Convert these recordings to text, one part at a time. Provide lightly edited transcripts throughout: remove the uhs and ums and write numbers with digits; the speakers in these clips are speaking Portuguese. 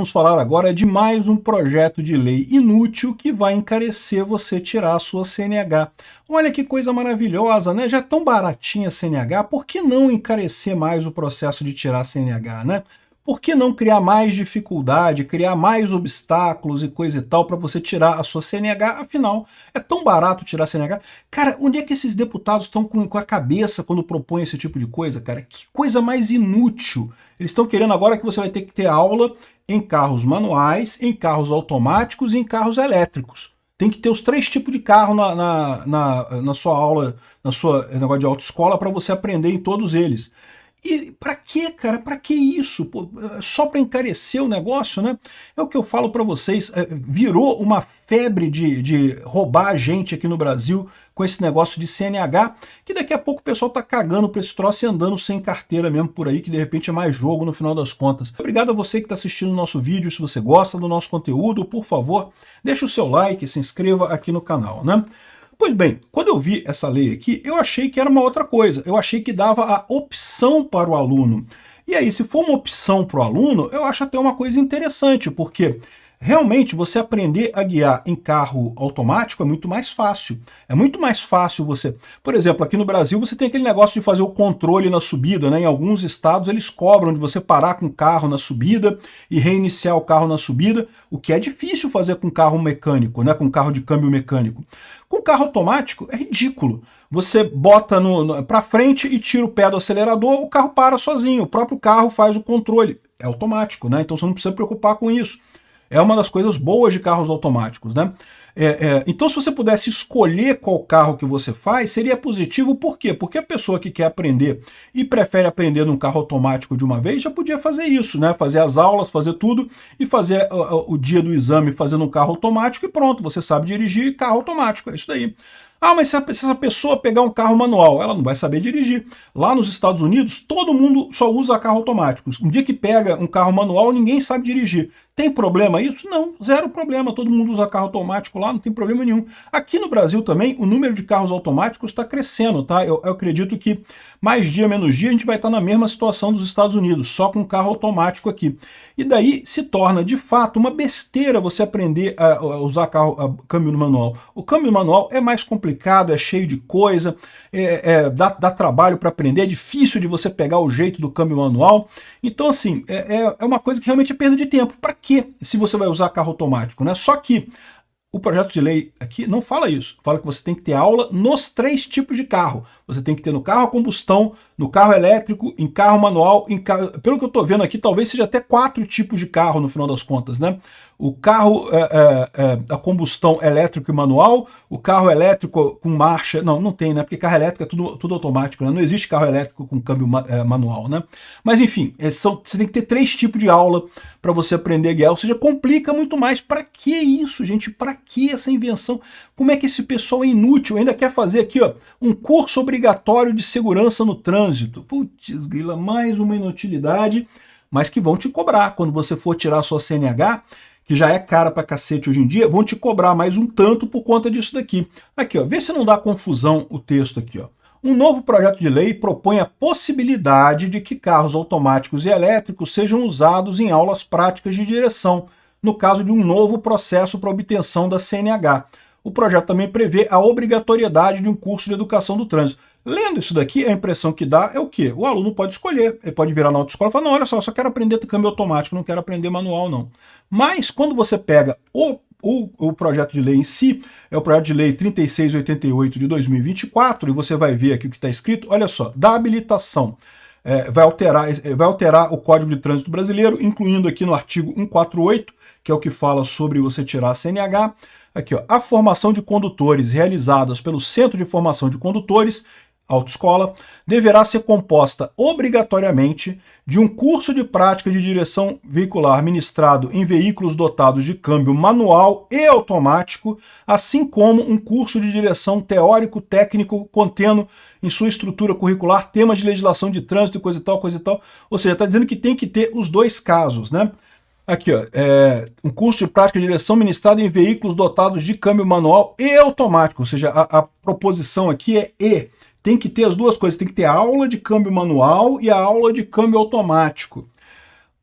Vamos falar agora de mais um projeto de lei inútil que vai encarecer você tirar a sua CNH. Olha que coisa maravilhosa, né? Já é tão baratinha a CNH, por que não encarecer mais o processo de tirar a CNH, né? Por que não criar mais dificuldade, criar mais obstáculos e coisa e tal para você tirar a sua CNH? Afinal, é tão barato tirar a CNH. Cara, onde é que esses deputados estão com a cabeça quando propõem esse tipo de coisa, cara? Que coisa mais inútil. Eles estão querendo agora que você vai ter que ter aula em carros manuais, em carros automáticos e em carros elétricos. Tem que ter os 3 tipos de carro na sua aula, na sua negócio de autoescola para você aprender em todos eles. E pra quê, cara? Pra que isso? Pô, só para encarecer o negócio, né? É o que eu falo para vocês, virou uma febre de roubar a gente aqui no Brasil com esse negócio de CNH, que daqui a pouco o pessoal tá cagando pra esse troço e andando sem carteira mesmo por aí, que de repente é mais jogo no final das contas. Obrigado a você que está assistindo o nosso vídeo. Se você gosta do nosso conteúdo, por favor, deixa o seu like, se inscreva aqui no canal, né? Pois bem, quando eu vi essa lei aqui, eu achei que era uma outra coisa. Eu achei que dava a opção para o aluno. E aí, se for uma opção para o aluno, eu acho até uma coisa interessante, porque realmente você aprender a guiar em carro automático é muito mais fácil. É muito mais fácil você... Por exemplo, aqui no Brasil você tem aquele negócio de fazer o controle na subida, né? Em alguns estados eles cobram de você parar com o carro na subida e reiniciar o carro na subida, o que é difícil fazer com carro mecânico, né? Com carro de câmbio mecânico. Com carro automático é ridículo. Você bota para frente e tira o pé do acelerador, o carro para sozinho, o próprio carro faz o controle. É automático, né? Então você não precisa se preocupar com isso. É uma das coisas boas de carros automáticos, né? Então, se você pudesse escolher qual carro que você faz, seria positivo. Por quê? Porque a pessoa que quer aprender e prefere aprender num carro automático de uma vez, já podia fazer isso, né? Fazer as aulas, fazer tudo e fazer o dia do exame fazendo um carro automático e pronto, você sabe dirigir carro automático, é isso daí. Ah, mas se essa pessoa pegar um carro manual, ela não vai saber dirigir. Lá nos Estados Unidos, todo mundo só usa carro automático. Um dia que pega um carro manual, ninguém sabe dirigir. Tem problema isso? Não, zero problema. Todo mundo usa carro automático lá, não tem problema nenhum. Aqui no Brasil também, o número de carros automáticos está crescendo, tá? Eu acredito que mais dia, menos dia, a gente vai estar na mesma situação dos Estados Unidos, só com carro automático aqui. E daí se torna, de fato, uma besteira você aprender a usar câmbio manual. O câmbio manual é mais complicado, é cheio de coisa, dá trabalho para aprender, é difícil de você pegar o jeito do câmbio manual. Então, assim, é uma coisa que realmente é perda de tempo. Para quê? Se você vai usar carro automático, né? Só que o projeto de lei aqui não fala isso. Fala que você tem que ter aula nos 3 tipos de carro. Você tem que ter no carro a combustão, no carro elétrico, em carro manual, pelo que eu estou vendo aqui, talvez seja até 4 tipos de carro no final das contas, né? O carro a combustão elétrico e manual, o carro elétrico com marcha... Não tem, né? Porque carro elétrico é tudo automático, né? Não existe carro elétrico com câmbio manual, né? Mas enfim, você tem que ter 3 tipos de aula para você aprender a guiar, ou seja, complica muito mais. Para que isso, gente? Para que essa invenção? Como é que esse pessoal é inútil? Ainda quer fazer aqui, ó, um curso obrigatório de segurança no trânsito. Putz, grila, mais uma inutilidade, mas que vão te cobrar quando você for tirar a sua CNH, que já é cara pra cacete hoje em dia, vão te cobrar mais um tanto por conta disso daqui. Aqui, ó, vê se não dá confusão o texto aqui, ó. Um novo projeto de lei propõe a possibilidade de que carros automáticos e elétricos sejam usados em aulas práticas de direção, no caso de um novo processo para obtenção da CNH. O projeto também prevê a obrigatoriedade de um curso de educação do trânsito. Lendo isso daqui, a impressão que dá é o quê? O aluno pode escolher, ele pode virar na autoescola e falar, não, olha só, eu só quero aprender câmbio automático, não quero aprender manual, não. Mas quando você pega o projeto de lei em si, é o projeto de lei 3688 de 2024, e você vai ver aqui o que está escrito, olha só, da habilitação. Vai alterar o Código de Trânsito Brasileiro, incluindo aqui no artigo 148, que é o que fala sobre você tirar a CNH, aqui, ó, a formação de condutores realizadas pelo Centro de Formação de Condutores, autoescola, deverá ser composta obrigatoriamente de um curso de prática de direção veicular ministrado em veículos dotados de câmbio manual e automático, assim como um curso de direção teórico-técnico contendo em sua estrutura curricular temas de legislação de trânsito e coisa e tal, coisa e tal. Ou seja, está dizendo que tem que ter os 2 casos, né? Aqui, ó, um curso de prática de direção ministrado em veículos dotados de câmbio manual e automático, ou seja, a proposição aqui é e. Tem que ter as 2 coisas, tem que ter a aula de câmbio manual e a aula de câmbio automático.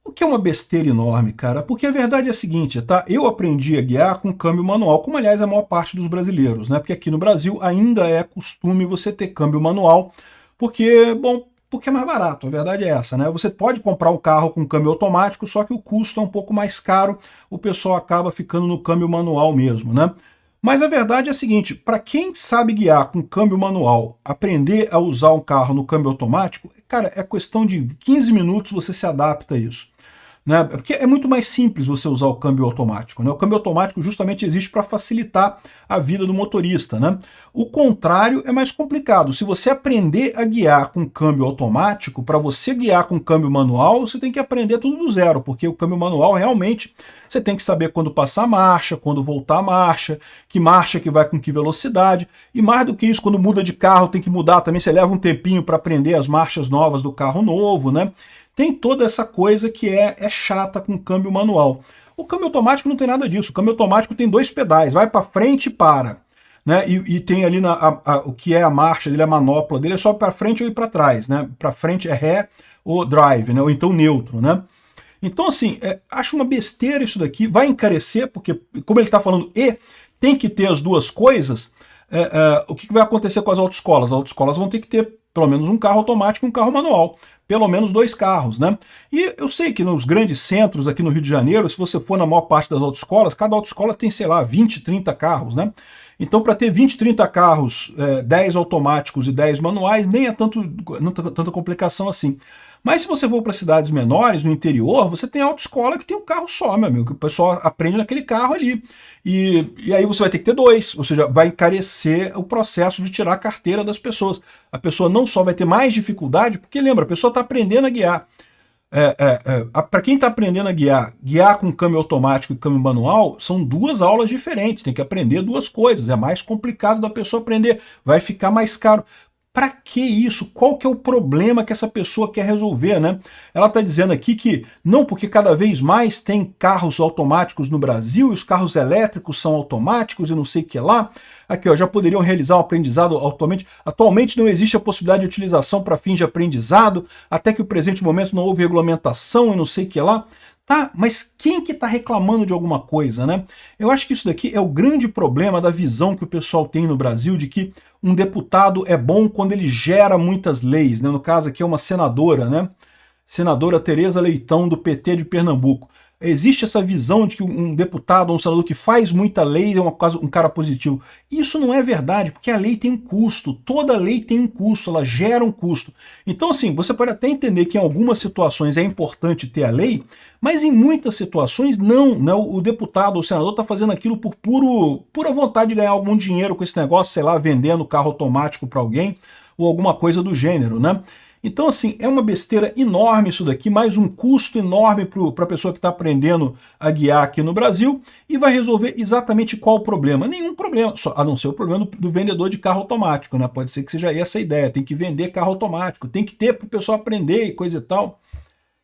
O que é uma besteira enorme, cara, porque a verdade é a seguinte, tá? Eu aprendi a guiar com câmbio manual, como aliás a maior parte dos brasileiros, né? Porque aqui no Brasil ainda é costume você ter câmbio manual, porque, bom, porque é mais barato, a verdade é essa, né? Você pode comprar um carro com câmbio automático, só que o custo é um pouco mais caro, o pessoal acaba ficando no câmbio manual mesmo, né? Mas a verdade é a seguinte, para quem sabe guiar com câmbio manual, aprender a usar um carro no câmbio automático, cara, é questão de 15 minutos você se adapta a isso. Né? Porque é muito mais simples você usar o câmbio automático. Né? O câmbio automático justamente existe para facilitar a vida do motorista. Né? O contrário é mais complicado. Se você aprender a guiar com câmbio automático, para você guiar com câmbio manual, você tem que aprender tudo do zero, porque o câmbio manual realmente você tem que saber quando passar a marcha, quando voltar a marcha que vai com que velocidade, e mais do que isso, quando muda de carro tem que mudar também, você leva um tempinho para aprender as marchas novas do carro novo, né? Tem toda essa coisa que é chata com câmbio manual. O câmbio automático não tem nada disso. O câmbio automático tem dois pedais, vai para frente e para. Né? E tem ali o que é a marcha dele, a manopla dele, é só para frente ou ir para trás. Né? Para frente é ré ou drive, né? Ou então neutro. Né? Então, assim, acho uma besteira isso daqui, vai encarecer, porque, como ele está falando, tem que ter as duas coisas. O que vai acontecer com as autoescolas? As autoescolas vão ter que ter pelo menos um carro automático e um carro manual. Pelo menos 2 carros, né? E eu sei que nos grandes centros aqui no Rio de Janeiro, se você for na maior parte das autoescolas, cada autoescola tem, sei lá, 20, 30 carros, né? Então, para ter 20, 30 carros, 10 automáticos e 10 manuais, nem é tanta complicação assim. Mas se você for para cidades menores, no interior, você tem autoescola que tem um carro só, meu amigo, que o pessoal aprende naquele carro ali. E aí você vai ter que ter 2, ou seja, vai encarecer o processo de tirar a carteira das pessoas. A pessoa não só vai ter mais dificuldade, porque lembra, a pessoa está aprendendo a guiar. Para quem está aprendendo a guiar com câmbio automático e câmbio manual, são 2 aulas diferentes, tem que aprender 2 coisas, é mais complicado da pessoa aprender, vai ficar mais caro. Para que isso? Qual que é o problema que essa pessoa quer resolver, né? Ela está dizendo aqui que não, porque cada vez mais tem carros automáticos no Brasil e os carros elétricos são automáticos e não sei o que lá. Aqui, ó, já poderiam realizar um aprendizado atualmente. Atualmente não existe a possibilidade de utilização para fins de aprendizado, até que o presente momento não houve regulamentação e não sei o que lá. Tá, mas quem que está reclamando de alguma coisa, né? Eu acho que isso daqui é o grande problema da visão que o pessoal tem no Brasil de que um deputado é bom quando ele gera muitas leis, né? No caso aqui é uma senadora, né? Senadora Tereza Leitão, do PT de Pernambuco. Existe essa visão de que um deputado ou um senador que faz muita lei é um cara positivo. Isso não é verdade, porque a lei tem um custo. Toda lei tem um custo, ela gera um custo. Então, assim, você pode até entender que em algumas situações é importante ter a lei, mas em muitas situações não, né? O deputado ou o senador está fazendo aquilo por pura vontade de ganhar algum dinheiro com esse negócio, sei lá, vendendo carro automático para alguém ou alguma coisa do gênero, né? Então, assim, é uma besteira enorme isso daqui, mais um custo enorme para a pessoa que está aprendendo a guiar aqui no Brasil, e vai resolver exatamente qual o problema? Nenhum problema, a não ser o problema do vendedor de carro automático, né? Pode ser que seja essa a ideia, tem que vender carro automático, tem que ter para o pessoal aprender e coisa e tal.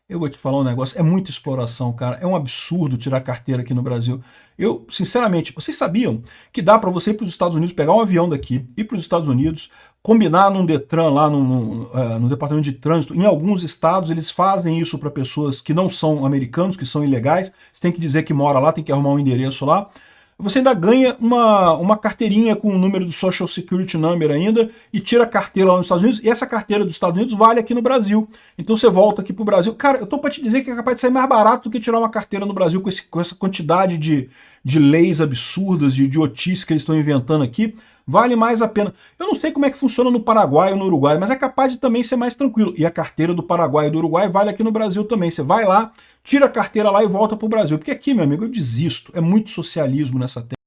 Eu vou te falar um negócio, é muita exploração, cara, é um absurdo tirar carteira aqui no Brasil. Eu, sinceramente, vocês sabiam que dá para você ir para os Estados Unidos, pegar um avião daqui, ir para os Estados Unidos, combinar num Detran lá no Departamento de Trânsito, em alguns estados eles fazem isso para pessoas que não são americanos, que são ilegais, você tem que dizer que mora lá, tem que arrumar um endereço lá, você ainda ganha uma carteirinha com o número do Social Security Number ainda e tira a carteira lá nos Estados Unidos, e essa carteira dos Estados Unidos vale aqui no Brasil. Então você volta aqui pro Brasil. Cara, eu tô para te dizer que é capaz de sair mais barato do que tirar uma carteira no Brasil com essa quantidade de leis absurdas, de idiotices que eles estão inventando aqui. Vale mais a pena. Eu não sei como é que funciona no Paraguai ou no Uruguai, mas é capaz de também ser mais tranquilo. E a carteira do Paraguai e do Uruguai vale aqui no Brasil também. Você vai lá, tira a carteira lá e volta pro Brasil. Porque aqui, meu amigo, eu desisto. É muito socialismo nessa terra.